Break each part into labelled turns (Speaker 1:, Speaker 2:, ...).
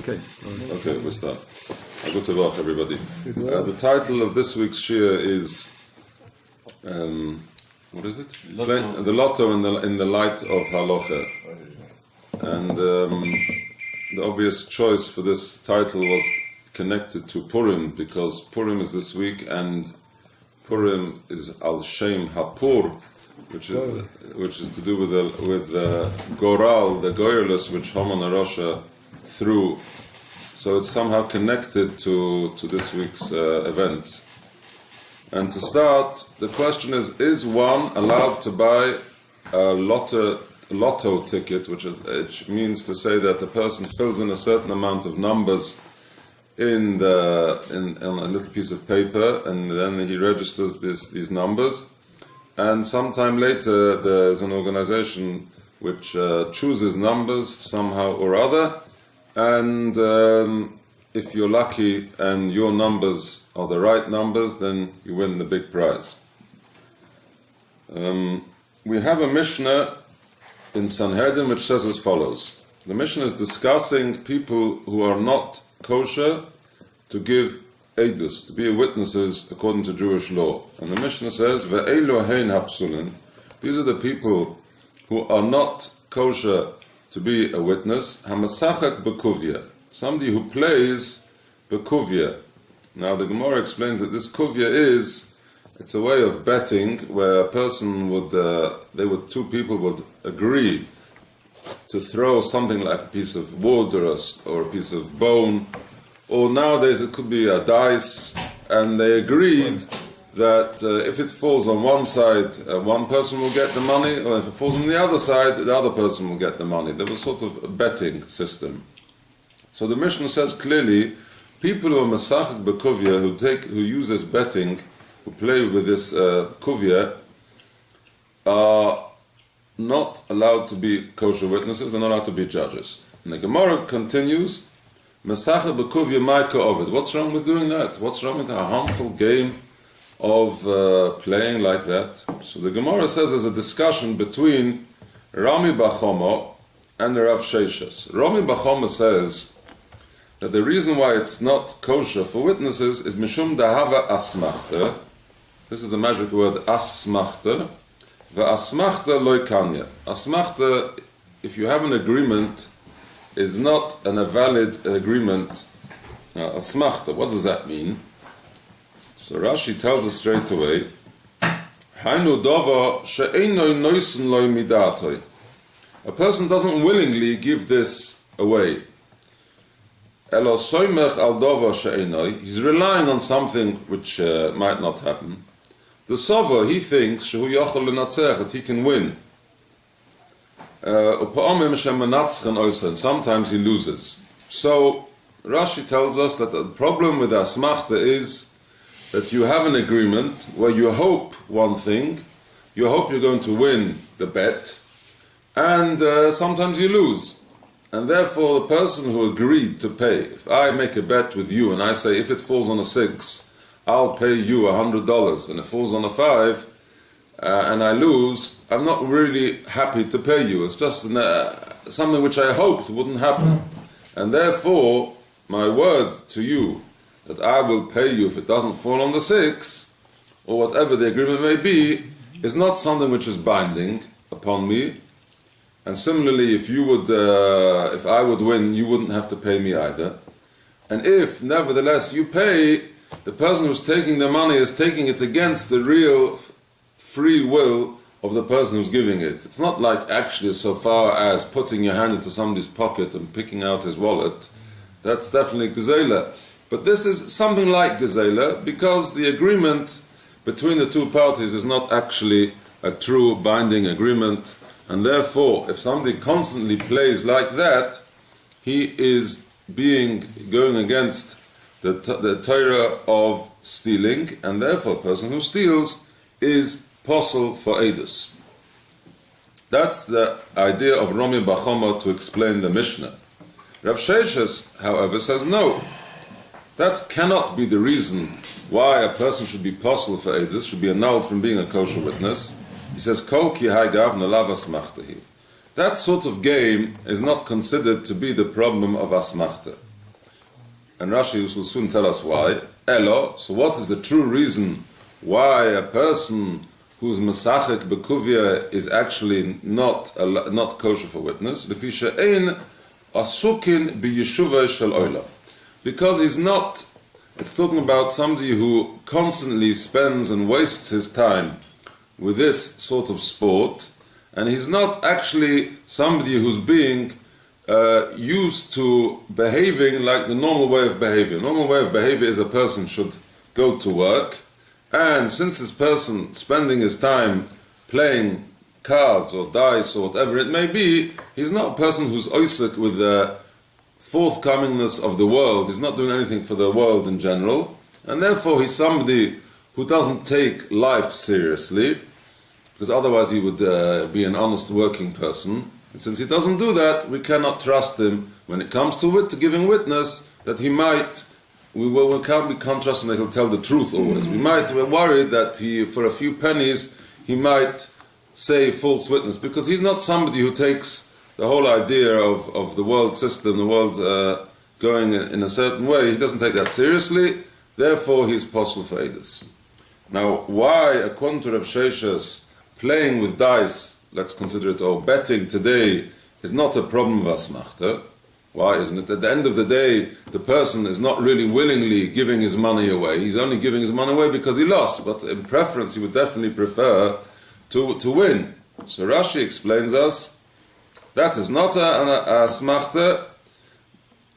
Speaker 1: Okay.
Speaker 2: Okay, we'll start. Good to work, everybody. The title of this week's shir is, what is it? The Lotto in the Light of Halacha. And the obvious choice for this title was connected to Purim, because Purim is this week, and Purim is Al Shem Hapur, which is to do with Goral, the Goyrelus, which Haman and Rasha threw. So it's somehow connected to this week's events. And to start, the question is one allowed to buy a lotto ticket, which means to say that the person fills in a certain amount of numbers in a little piece of paper, and then he registers these numbers, and sometime later there's an organization which chooses numbers somehow or other, and if you're lucky and your numbers are the right numbers, then you win the big prize. We have a Mishnah in Sanhedrin which says as follows. The Mishnah is discussing people who are not kosher to give edus, to be witnesses according to Jewish law. And the Mishnah says, Ve'elu hein hapsulin. These are the people who are not kosher to be a witness. Hamasachak bekuvya. Somebody who plays bekuvya. Now the Gemara explains that this kuvya it's a way of betting where a person two people would agree to throw something like a piece of wood or a piece of bone, or nowadays it could be a dice, and they agreed that if it falls on one side, one person will get the money, or if it falls on the other side, the other person will get the money. There was sort of a betting system. So the Mishnah says clearly, people who are masachik bekuvya, who use this betting, who play with this kuvya, are not allowed to be kosher witnesses, they're not allowed to be judges. And the Gemara continues, Masachik bekuvya maika ovid. What's wrong with doing that? What's wrong with a harmful game of playing like that? So the Gemara says there's a discussion between Rami Bachomo and the Rav Sheshes. Rami Bachomo says that the reason why it's not kosher for witnesses is mishum dahava asmachta. This is the magic word asmachta. Ve'asmachta loy kanya. Asmachta, if you have an agreement, is not a valid agreement. Asmachta, what does that mean? So Rashi tells us straight away, Hainu dava she'eino noisen loy midatoi. A person doesn't willingly give this away. Elo soymech al dava she'eino. He's relying on something which might not happen. The sover, he thinks, shehu yochel l'natzech, that he can win. Sometimes he loses. So Rashi tells us that the problem with asmachta is that you have an agreement where you hope one thing, you hope you're going to win the bet, and sometimes you lose. And therefore the person who agreed to pay, if I make a bet with you and I say if it falls on a 6, I'll pay you $100, and it falls on a 5, and I lose, I'm not really happy to pay you. It's just something which I hoped wouldn't happen. And therefore, my word to you, that I will pay you if it doesn't fall on the 6, or whatever the agreement may be, is not something which is binding upon me. And similarly, if I would win, you wouldn't have to pay me either. And if, nevertheless, you pay, the person who's taking the money is taking it against the real free will of the person who's giving it. It's not like actually so far as putting your hand into somebody's pocket and picking out his wallet. That's definitely gezela. But this is something like gezela, because the agreement between the two parties is not actually a true binding agreement, and therefore if somebody constantly plays like that, he is going against the Torah of stealing, and therefore a person who steals is posel for edus. That's the idea of Rami Bachomo to explain the Mishnah. Rav Sheshes, however, says no. That cannot be the reason why a person should be posel for edus, should be annulled from being a kosher witness. He says, Kol ki hai gavna lav asmachtahi. That sort of game is not considered to be the problem of asmachta. and Rashi will soon tell us why. Elo, so what is the true reason why a person whose Masachik Bekuvia is actually not kosher for witness? Lefi she'ein asukin b'yeshuvah shel oila. Because he's not, it's talking about somebody who constantly spends and wastes his time with this sort of sport, and he's not actually somebody who's being used to behaving like the normal way of behavior. Normal way of behavior is a person should go to work, and since this person spending his time playing cards or dice or whatever it may be, he's not a person who's oisik with the forthcomingness of the world. He's not doing anything for the world in general, and therefore he's somebody who doesn't take life seriously, because otherwise he would be an honest working person. And since he doesn't do that, we cannot trust him when it comes to giving witness that we can't trust him that he'll tell the truth always. We're worried that for a few pennies he might say false witness, because he's not somebody who takes the whole idea of the world system, the world going in a certain way. He doesn't take that seriously, therefore he's possible for Hadas. Now, why, according to Rav Sheshes, playing with dice, let's consider it, or betting today, is not a problem of asmachta? Why isn't it? At the end of the day, the person is not really willingly giving his money away. He's only giving his money away because he lost, but in preference he would definitely prefer to win. So Rashi explains us, that is not a asmachta.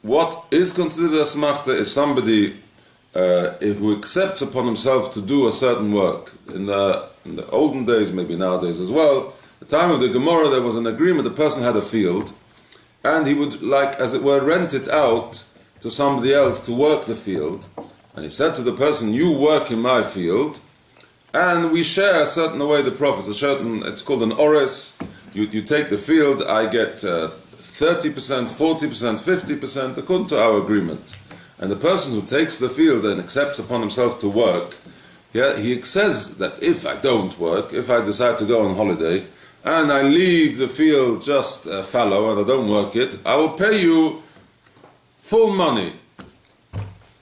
Speaker 2: What is considered a asmachta is somebody who accepts upon himself to do a certain work. In the olden days, maybe nowadays as well, the time of the Gemara, there was an agreement. The person had a field, and he would, like, as it were, rent it out to somebody else to work the field. And he said to the person, you work in my field, and we share a certain way the profits. It's called an ores. You take the field, I get 30%, 40%, 50%, according to our agreement. And the person who takes the field and accepts upon himself to work, he says that if I don't work, if I decide to go on holiday, and I leave the field just fallow and I don't work it, I will pay you full money.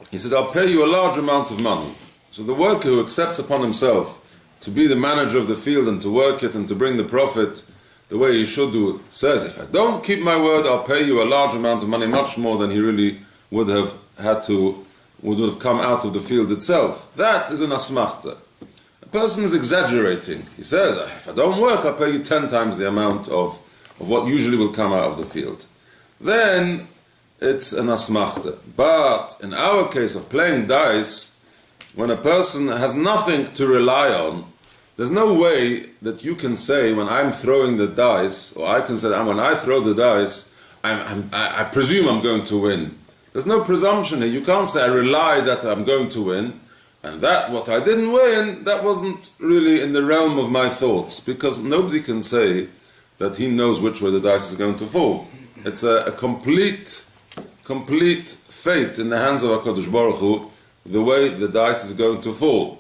Speaker 2: He said, I'll pay you a large amount of money. So the worker who accepts upon himself to be the manager of the field and to work it and to bring the profit the way he should do, says, if I don't keep my word, I'll pay you a large amount of money, much more than he really would have come out of the field itself. That is an asmachta. Person is exaggerating. He says, if I don't work, I'll pay you 10 times the amount of what usually will come out of the field. Then it's an asmachta. But in our case of playing dice, when a person has nothing to rely on, there's no way that you can say when I'm throwing the dice, or I can say when I throw the dice, I presume I'm going to win. There's no presumption here. You can't say I rely that I'm going to win. And that, what I didn't win, that wasn't really in the realm of my thoughts, because nobody can say that he knows which way the dice is going to fall. It's a complete fate in the hands of HaKadosh Baruch Hu, the way the dice is going to fall.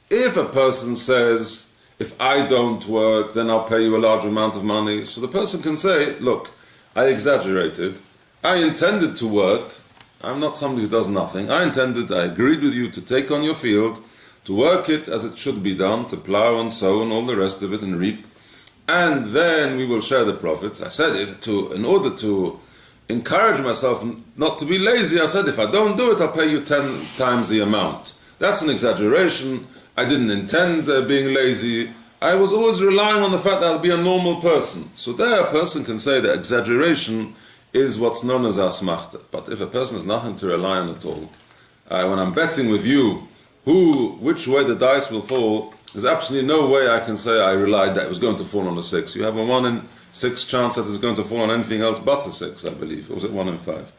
Speaker 2: If a person says, if I don't work, then I'll pay you a large amount of money, so the person can say, look, I exaggerated, I intended to work, I'm not somebody who does nothing. I agreed with you to take on your field, to work it as it should be done, to plow and sow and all the rest of it and reap, and then we will share the profits. I said, in order to encourage myself not to be lazy, I said, if I don't do it, I'll pay you 10 times the amount. That's an exaggeration. I didn't intend being lazy. I was always relying on the fact that I'll be a normal person. So there a person can say that exaggeration is what's known as asmachta. But if a person has nothing to rely on at all, when I'm betting with you which way the dice will fall, there's absolutely no way I can say I relied that it was going to fall on a 6. You have a 1 in 6 chance that it's going to fall on anything else but a 6, I believe. Or was it 1 in 5?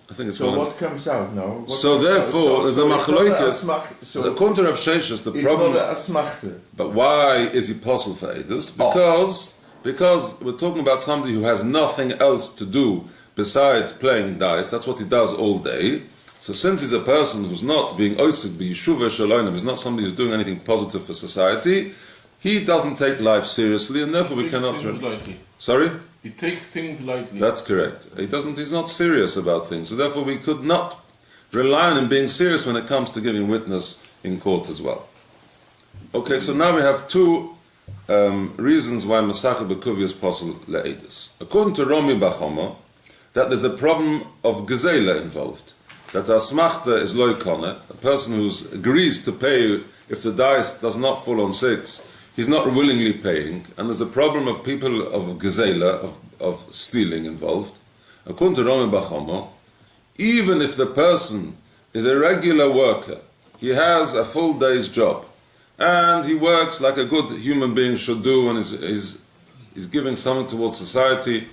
Speaker 2: I think it's
Speaker 1: so
Speaker 2: 1
Speaker 1: what comes out now?
Speaker 2: So therefore, there's a machloikas. According to Rav Sheshes, the problem...
Speaker 1: It's not a asmachta.
Speaker 2: But why is he possible for Hadas? Because we're talking about somebody who has nothing else to do besides playing dice. That's what he does all day. So since he's a person who's not being oisik b'yeshuvah shalonim, he's not somebody who's doing anything positive for society, he doesn't take life seriously, and therefore we cannot... Sorry?
Speaker 1: He takes things lightly.
Speaker 2: That's correct. He's not serious about things. So therefore we could not rely on him being serious when it comes to giving witness in court as well. Okay, so now we have two reasons why Masachet B'Kuvi is possible le'edus. According to Romi Bachoma, that there's a problem of gezela involved. That the asmachta is loikone, a person who agrees to pay if the dice does not fall on 6, he's not willingly paying, and there's a problem of people of gezela, of stealing involved. According to Romi Bachoma, even if the person is a regular worker, he has a full day's job, and he works like a good human being should do, and he's giving something towards society,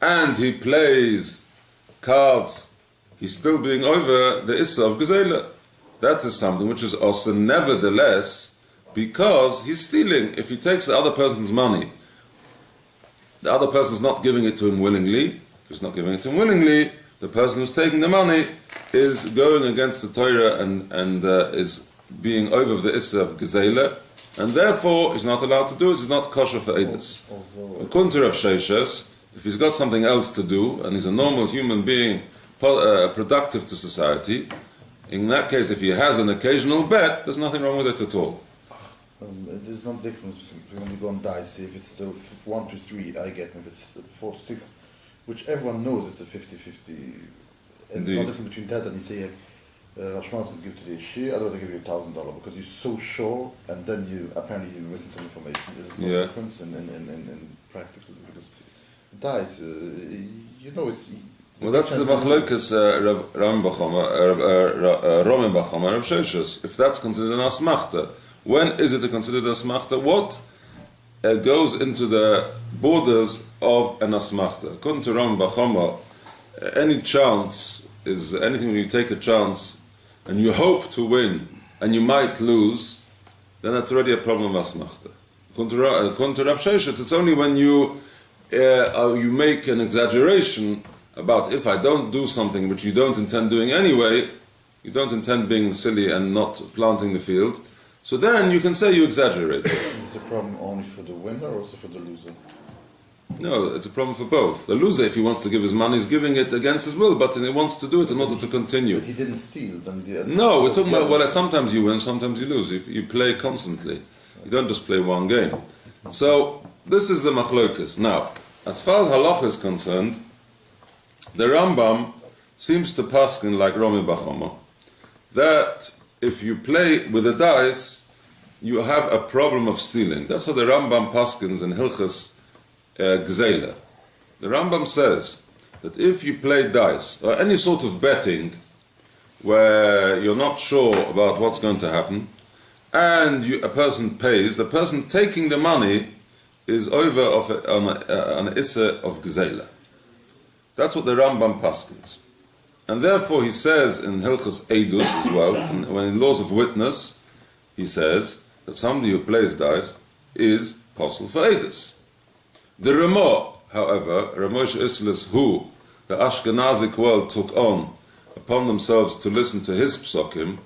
Speaker 2: and he plays cards, he's still being over the issa of gezela. That is something which is also nevertheless, because he's stealing. If he takes the other person's money, the other person is not giving it to him willingly. He's not giving it to him willingly. The person who's taking the money is going against the Torah and is being over the issa of gezela, and therefore he's not allowed to do it. He's not kosher for edus. According to Rav Sheshes, if he's got something else to do and he's a normal human being, productive to society, in that case, if he has an occasional bet, there's nothing wrong with it at all.
Speaker 3: There's no difference when you go on dice. If it's the 1 to 3, I get. If it's 4 to 6, which everyone knows it's a 50-50. And there's no difference between that and you say, Schmahl will give to the share, otherwise I give you $1,000 because you're so sure, and then you apparently you're missing some information. There's no difference in practice because dice, it's.
Speaker 2: Well, that's the machlokas Romi Bachoma, Rav Sheshes. If that's considered an asmachta, when is it considered an asmachta? What goes into the borders of an asmachta? According to Romi Bachoma, any chance is anything when you take a chance and you hope to win and you might lose, then that's already a problem of asmachta. According to Rav Sheshes, it's only when you make an exaggeration about if I don't do something which you don't intend doing anyway, you don't intend being silly and not planting the field, so then you can say you exaggerate it.
Speaker 3: It's a problem only for the winner or also for the loser?
Speaker 2: No, it's a problem for both. The loser, if he wants to give his money, is giving it against his will, but he wants to do it in order to continue.
Speaker 3: But he didn't steal, then
Speaker 2: No, we're talking about, sometimes you win, sometimes you lose. You play constantly. You don't just play one game. So, this is the machlokas. Now, as far as halacha is concerned, the Rambam seems to paskin like Romi Bachoma, that if you play with the dice, you have a problem of stealing. That's how the Rambam paskins in Hilchas Gzela. The Rambam says that if you play dice, or any sort of betting, where you're not sure about what's going to happen, and a person pays, the person taking the money is over on an issa of Gzela. That's what the Rambam paskins. And therefore he says in Hilchas Eidus as well, when in Laws of Witness, he says that somebody who plays dice is possible for Eidus. The Ramah, however, Ramosh Islis, who the Ashkenazic world took upon themselves to listen to his psokim,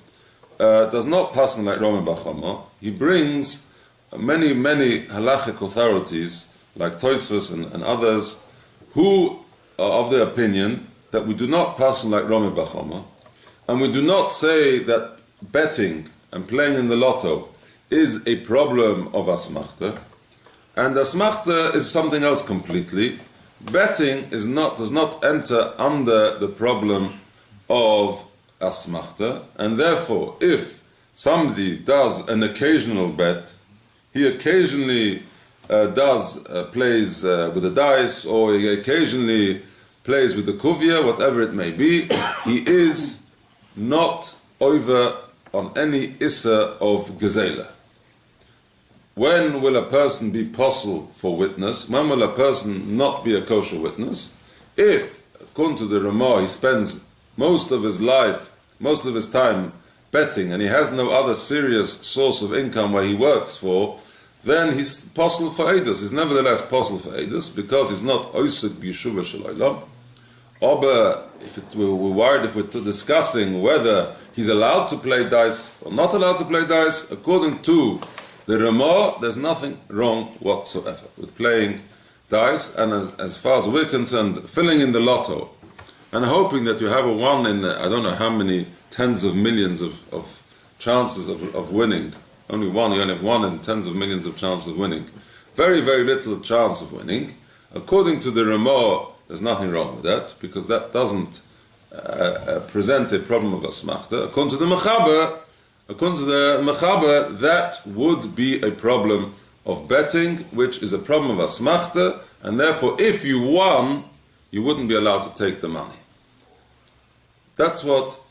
Speaker 2: does not paskin like Romi Bachoma. He brings many halachic authorities, like Tosfos and others, who are of the opinion that we do not paskin like Romi Bachoma, and we do not say that betting and playing in the lotto is a problem of asmachta, and asmachta is something else completely. Betting does not enter under the problem of asmachta, and therefore, if somebody does an occasional bet, he occasionally plays with the dice, or he occasionally plays with the kuvia, whatever it may be, he is not over on any issa of gezela. When will a person be possible for witness? When will a person not be a kosher witness? If, according to the Ramah, he spends most of his life, most of his time betting, and he has no other serious source of income where he works for, then he's possible for Eidus. He's nevertheless possible for Eidus because he's not Oisik B'Yeshuva Shel Olam. If we're worried, if we're discussing whether he's allowed to play dice or not allowed to play dice, according to the Ramah, there's nothing wrong whatsoever with playing dice, and as far as we're concerned, filling in the lotto and hoping that you have a one in I don't know how many tens of millions of chances of winning. Only one, you only have one in tens of millions of chances of winning. Very, very little chance of winning. According to the Ramah, there's nothing wrong with that, because that doesn't present a problem of asmachta. According to the Mechaber, that would be a problem of betting, which is a problem of asmachta, and therefore if you won, you wouldn't be allowed to take the money. That's what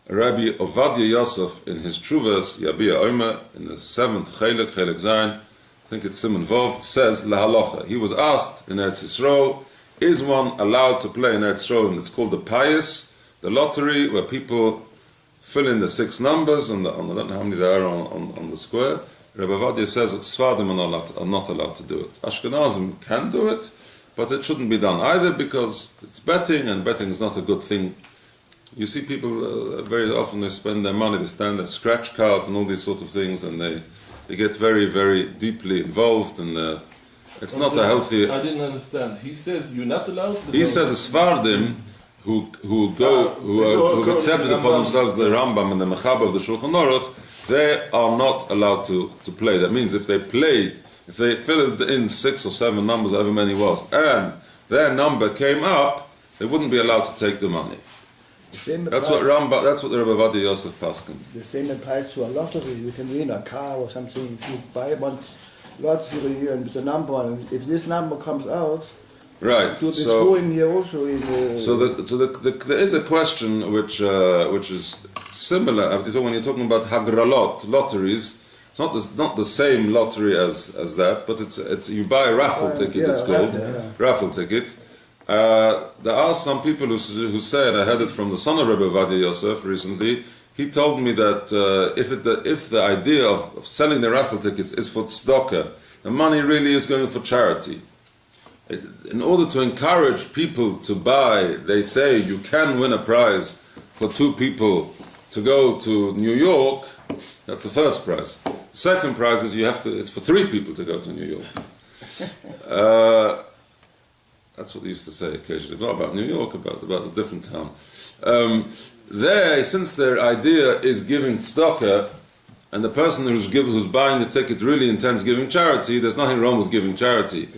Speaker 2: Rabbi Ovadia Yosef in his Truvas Yabia Omer in the 7th Chelek Zayin, I think it's Simon Vov, says La Halacha. He was asked in Eretz Yisrael, is one allowed to play in Eretz Yisrael? And it's called the Pious, the lottery, where people fill in the 6 numbers on the I don't know how many there are on the square. Rabbi Ovadia says that Sfardim are not allowed to do it. Ashkenazim can do it, but it shouldn't be done either, because it's betting, and betting is not a good thing. You see people very often, they spend their money, they stand at scratch cards and all these sort of things, and they get very, very deeply involved, and it's not a healthy...
Speaker 1: I didn't understand. He says you're not allowed to...
Speaker 2: He says the Sfardim who've accepted upon themselves the Rambam and the Mechaber of the Shulchan Aruch, they are not allowed to play. That means if they filled in 6 or 7 numbers, however many was, and their number came up, they wouldn't be allowed to take the money. That's what the Rabbi Ovadia Yosef paskin.
Speaker 4: The same applies to a lottery. You can win a car or something. If you buy one lottery and with a number, and if this number comes out,
Speaker 2: right.
Speaker 4: so here also in
Speaker 2: there is a question which is similar. When you're talking about hagralot lotteries, it's not the same lottery as that, but it's you buy a raffle ticket. It's called raffle ticket. There are some people who say, and I heard it from the son of Rabbi Ovadia Yosef recently. He told me that if the idea of selling the raffle tickets is for tzedakah, the money really is going for charity. In order to encourage people to buy, they say you can win a prize for 2 people to go to New York. That's the first prize. The second prize is it's for 3 people to go to New York. That's what they used to say occasionally, not about New York, about a different town. Since their idea is giving tzedakah, and the person who's buying the ticket really intends giving charity, there's nothing wrong with giving charity.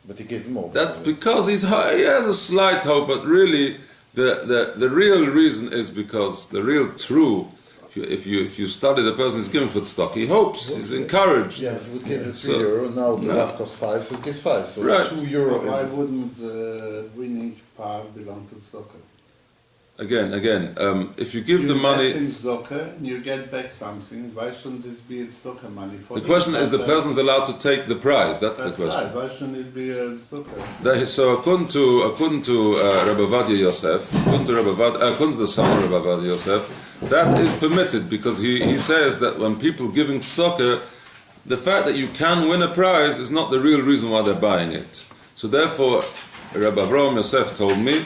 Speaker 3: But he gives more.
Speaker 2: That's because he has a slight hope, but really the real reason is because the real true. If you study the person who's given for tzedakah, he hopes, he's encouraged.
Speaker 3: Yeah, he would give €3. Now the lot costs 5, so he gives 5. So
Speaker 2: right.
Speaker 3: €2.
Speaker 5: Why wouldn't the winning part belong to tzedakah?
Speaker 2: Again, if you give the money...
Speaker 5: You invest in tzedakah and you get back something, why shouldn't this be tzedakah money?
Speaker 2: The question is, the person's allowed to take the prize. That's the question.
Speaker 5: Right. Why shouldn't it be tzedakah?
Speaker 2: So according to Rabbi Ovadia Yosef, according to the son of Rabbi Ovadia Yosef, that is permitted, because he says that when people giving tzedakah, the fact that you can win a prize is not the real reason why they're buying it. So therefore, Rabbi Avraham Yosef told me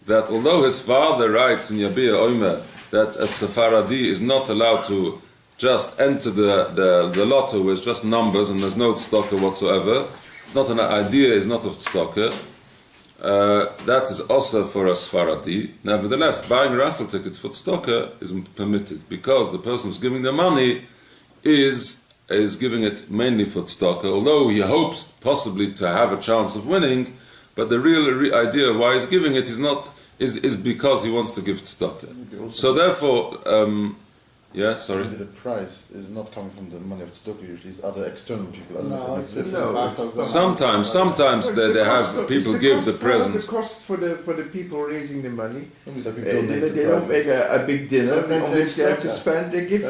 Speaker 2: that although his father writes in Yabia Omer that a Sephardi is not allowed to just enter the lotto with just numbers and there's no tzedakah whatsoever, it's not an idea, it's not of tzedakah, that is also for a Sephardi. Nevertheless, buying raffle tickets for tzedakah is permitted, because the person who's giving the money is giving it mainly for tzedakah, although he hopes possibly to have a chance of winning. But the real idea of why he's giving it is because he wants to give tzedakah. So therefore,
Speaker 3: Maybe the price is not coming from the money of tzedakah. Usually, it's other external people.
Speaker 2: Sometimes they have people give the presents.
Speaker 6: The cost for the people raising the money.
Speaker 3: They
Speaker 6: don't make a big dinner on which they have to spend. They give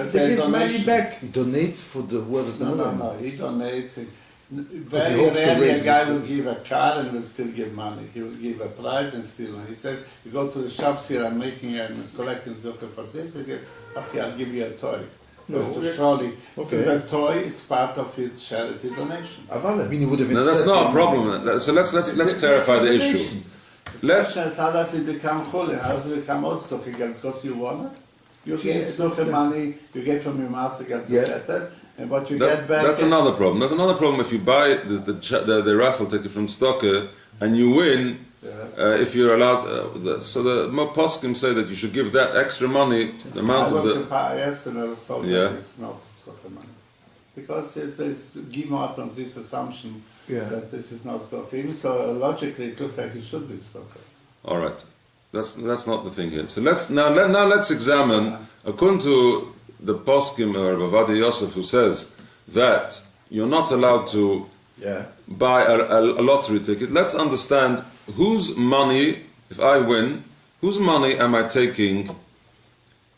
Speaker 6: money back.
Speaker 3: He donates for whoever's the money.
Speaker 5: No. He donates. Very rarely a guy will give a car and will still give money. He will give a prize and still money. He says, you go to the shops here, I'm collecting tzedakah for this, okay, I'll give you a toy. So that toy is part of his charity donation.
Speaker 2: No, that's not a problem. So let's clarify the issue.
Speaker 5: How does it become holy? How does it become tzedakah? Because you want it? You gave tzedakah money, you gave from your master to get that, And what you get back...
Speaker 2: That's another problem. There's another problem if you buy the raffle ticket from Stocker and you win, if you're allowed... so the poskim say that you should give that extra money, the amount of the...
Speaker 5: Yes, and I was told that it's not soccer money. Because it's given out on this assumption that this is not soccer. Even so, logically, it looks like it should be soccer.
Speaker 2: All right. That's not the thing here. So let's examine, according to the poskim or Rabbi Yosef, who says that you're not allowed to buy a lottery ticket. Let's understand whose money, if I win, whose money am I taking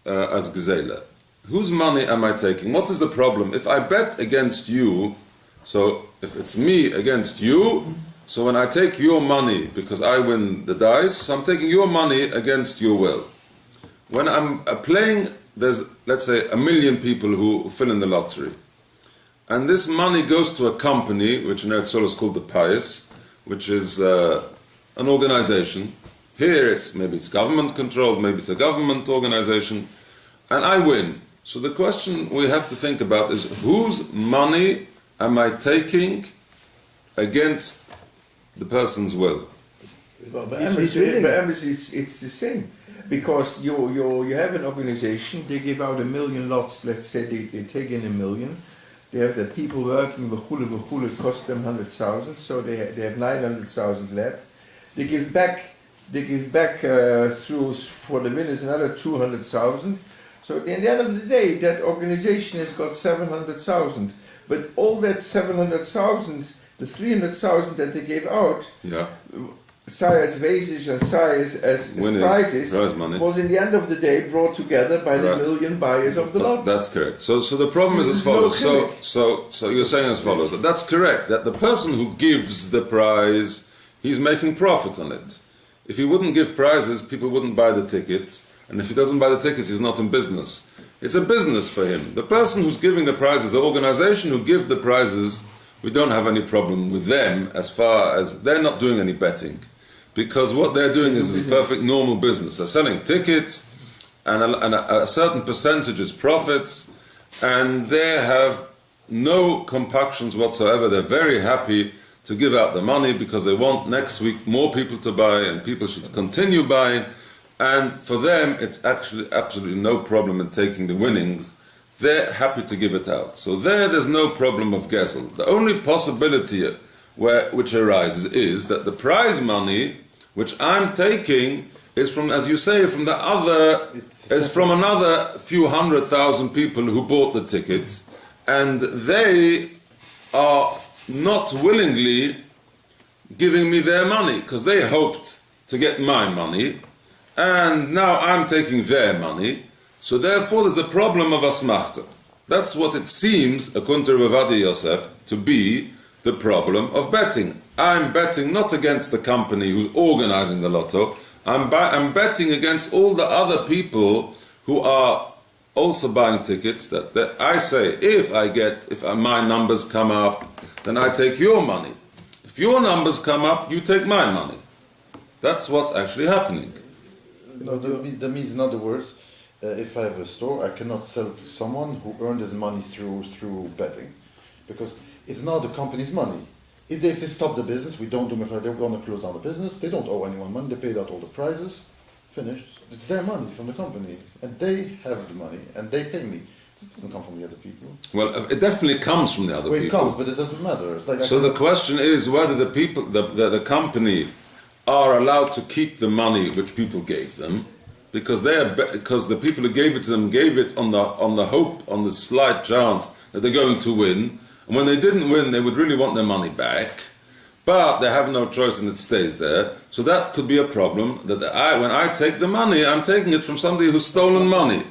Speaker 2: as gezela? Whose money am I taking? What is the problem? If I bet against you, so if it's me against you, so when I take your money because I win the dice, so I'm taking your money against your will. When I'm playing, there's, let's say, 1 million people who fill in the lottery. And this money goes to a company, which in Eretz Yisrael is called the Pious, which is an organization. Here maybe it's government controlled, maybe it's a government organization, and I win. So the question we have to think about is whose money am I taking against the person's will?
Speaker 6: But it's the same. Because you have an organization, they give out 1 million lots, let's say they take in 1 million, they have the people working, it costs them 100,000, so they have 900,000 left. They give back through for the winners another 200,000. So at the end of the day, that organization has got 700,000. But all that 700,000, the 300,000 that they gave out, say as wages and say as prizes, was in the end of the day brought together by the 1 million buyers of the lot.
Speaker 2: That's correct. So the problem is as follows. So you're saying as follows. That's correct. That the person who gives the prize, he's making profit on it. If he wouldn't give prizes, people wouldn't buy the tickets. And if he doesn't buy the tickets, he's not in business. It's a business for him. The person who's giving the prizes, the organization who give the prizes, we don't have any problem with them as far as they're not doing any betting. Because what they're doing is a perfect normal business. They're selling tickets, and a certain percentage is profits, and they have no compactions whatsoever. They're very happy to give out the money because they want next week more people to buy, and people should continue buying. And for them, it's actually absolutely no problem in taking the winnings. They're happy to give it out. So there's no problem of gezel. The only possibility which arises is that the prize money which I'm taking is from, as you say, from from another few 100,000 people who bought the tickets, and they are not willingly giving me their money because they hoped to get my money, and now I'm taking their money. So therefore there's a problem of asmachta. That's what it seems, according to Rabbi Yosef, to be the problem of betting. I'm betting not against the company who's organizing the lotto. I'm betting against all the other people who are also buying tickets. That I say, if my numbers come up, then I take your money. If your numbers come up, you take my money. That's what's actually happening.
Speaker 3: No, that means in other words, if I have a store, I cannot sell to someone who earned his money through betting, because it's not the company's money. If they stop the business, we don't do it. They're going to close down the business. They don't owe anyone money. They paid out all the prizes. Finished. It's their money from the company, and they have the money, and they pay me. It doesn't come from the other people.
Speaker 2: Well, it definitely comes from the other people.
Speaker 3: It comes, but it doesn't matter. It's like
Speaker 2: so the question is whether the people, the company, are allowed to keep the money which people gave them, because the people who gave it to them gave it on the hope, on the slight chance that they're going to win. And when they didn't win, they would really want their money back, but they have no choice and it stays there. So that could be a problem, that when I take the money, I'm taking it from somebody who's stolen money.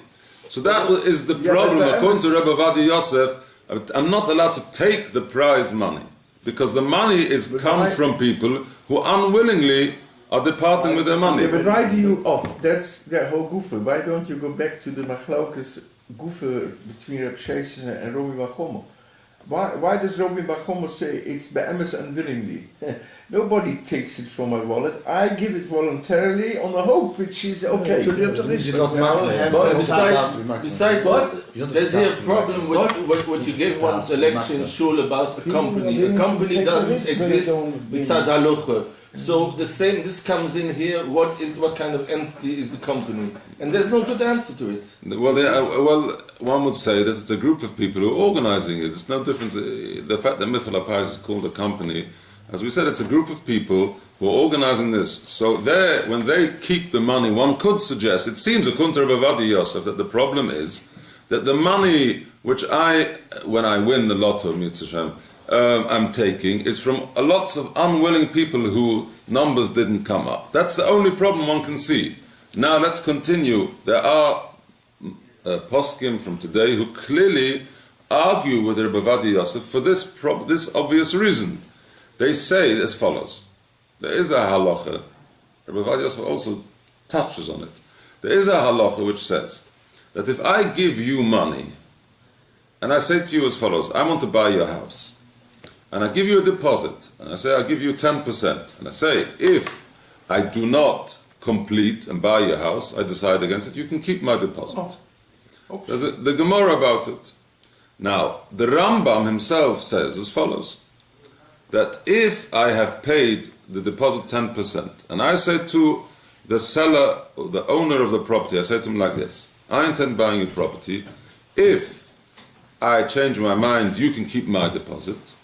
Speaker 2: So that is the problem. According to Rabbi Yosef, I'm not allowed to take the prize money, because the money comes from people who unwillingly are departing with their money.
Speaker 6: Yeah, but why do you... that's the whole gufa. Why don't you go back to the machlokes gufa between Reb Sheshes and Romi Machomo? Why does Rabbi Yacov say it's be'emes unwillingly? Nobody takes it from my wallet. I give it voluntarily on a hope which is okay.
Speaker 1: But besides what, there's here a problem with what you gave once a lecture in shul about a company. A company doesn't exist without halacha. So the same, this comes in here, what kind of entity is the company? And there's no good answer to it.
Speaker 2: Well, one would say that it's a group of people who are organizing it. It's no difference. The fact that Mifal HaPayis is called a company, as we said, it's a group of people who are organizing this. So when they keep the money, one could suggest, it seems according to Rabbi Yacov, that the problem is that the money which when I win the lotto, I'm taking is from lots of unwilling people who numbers didn't come up. That's the only problem one can see. Now let's continue. There are poskim from today who clearly argue with Rabbi Yacov for this obvious reason. They say as follows: there is a halacha. Rabbi Yacov also touches on it. There is a halacha which says that if I give you money and I say to you as follows: I want to buy your house. And I give you a deposit, and I say I'll give you 10%. And I say, if I do not complete and buy your house, I decide against it, you can keep my deposit. There's the Gemara about it. Now, the Rambam himself says as follows, that if I have paid the deposit 10%, and I say to the seller, or the owner of the property, I say to him like this: I intend buying your property. If I change my mind, you can keep my deposit.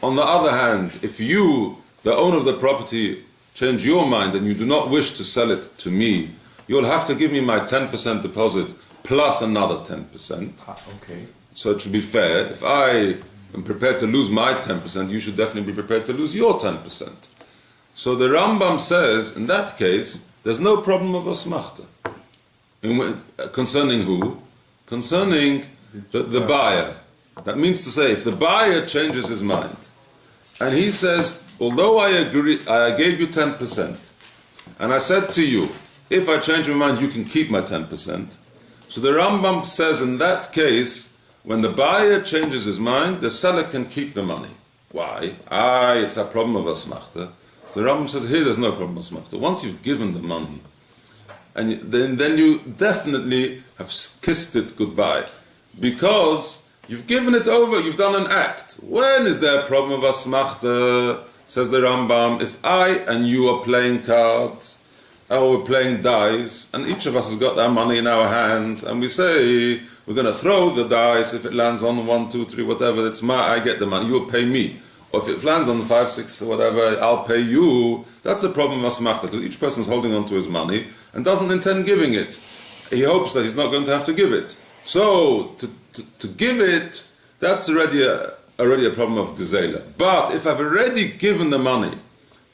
Speaker 2: On the other hand, if you, the owner of the property, change your mind and you do not wish to sell it to me, you'll have to give me my 10% deposit plus another 10%.
Speaker 6: Okay.
Speaker 2: So it should be fair. If I am prepared to lose my 10%, you should definitely be prepared to lose your 10%. So the Rambam says, in that case, there's no problem of asmachta. Concerning who? Concerning the buyer. That means to say, if the buyer changes his mind, and he says, although I agree, I gave you 10%, and I said to you, if I change my mind, you can keep my 10%. So the Rambam says, in that case, when the buyer changes his mind, the seller can keep the money. Why? It's a problem of asmachta. So the Rambam says, here there's no problem of asmachta. Once you've given the money, and then you definitely have kissed it goodbye, because you've given it over, you've done an act. When is there a problem of asmachta? Says the Rambam, if I and you are playing cards, or we're playing dice, and each of us has got our money in our hands, and we say, we're going to throw the dice, if it lands on 1, 2, 3, whatever, it's I get the money, you'll pay me. Or if it lands on 5, 6, or whatever, I'll pay you. That's a problem of asmachta, because each person's holding on to his money, and doesn't intend giving it. He hopes that he's not going to have to give it. So, to give it, that's already a problem of gezela. But if I've already given the money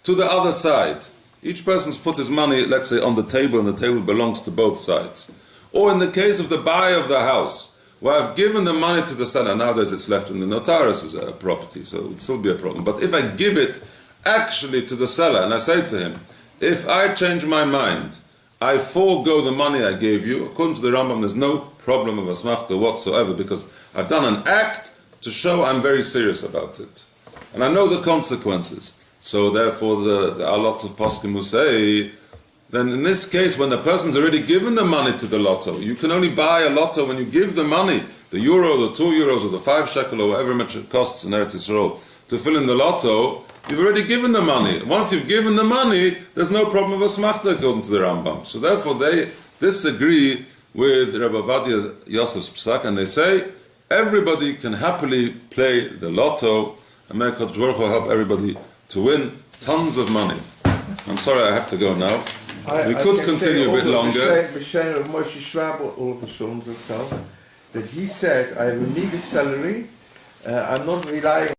Speaker 2: to the other side, each person's put his money, let's say, on the table, and the table belongs to both sides. Or in the case of the buyer of the house, where I've given the money to the seller, nowadays it's left in the notaris' property, so it would still be a problem. But if I give it actually to the seller, and I say to him, if I change my mind, I forego the money I gave you, according to the Rambam, there's no problem of asmachta whatsoever, because I've done an act to show I'm very serious about it. And I know the consequences. So therefore there are lots of poskim who say, then in this case, when the person's already given the money to the lotto, you can only buy a lotto when you give the money, the euro, the 2 euros, or the 5 shekel, or whatever much it costs in Eretz Yisrael, to fill in the lotto. You've already given the money. Once you've given the money, there's no problem of asmachta according to the Rambam. So therefore they disagree with Rabbi Yacov's psak, and they say everybody can happily play the lotto, and may HaKadosh Baruch Hu help everybody to win tons of money. I'm sorry, I have to go now. We could continue a bit longer.
Speaker 6: That he said, I have a meager salary, I'm not relying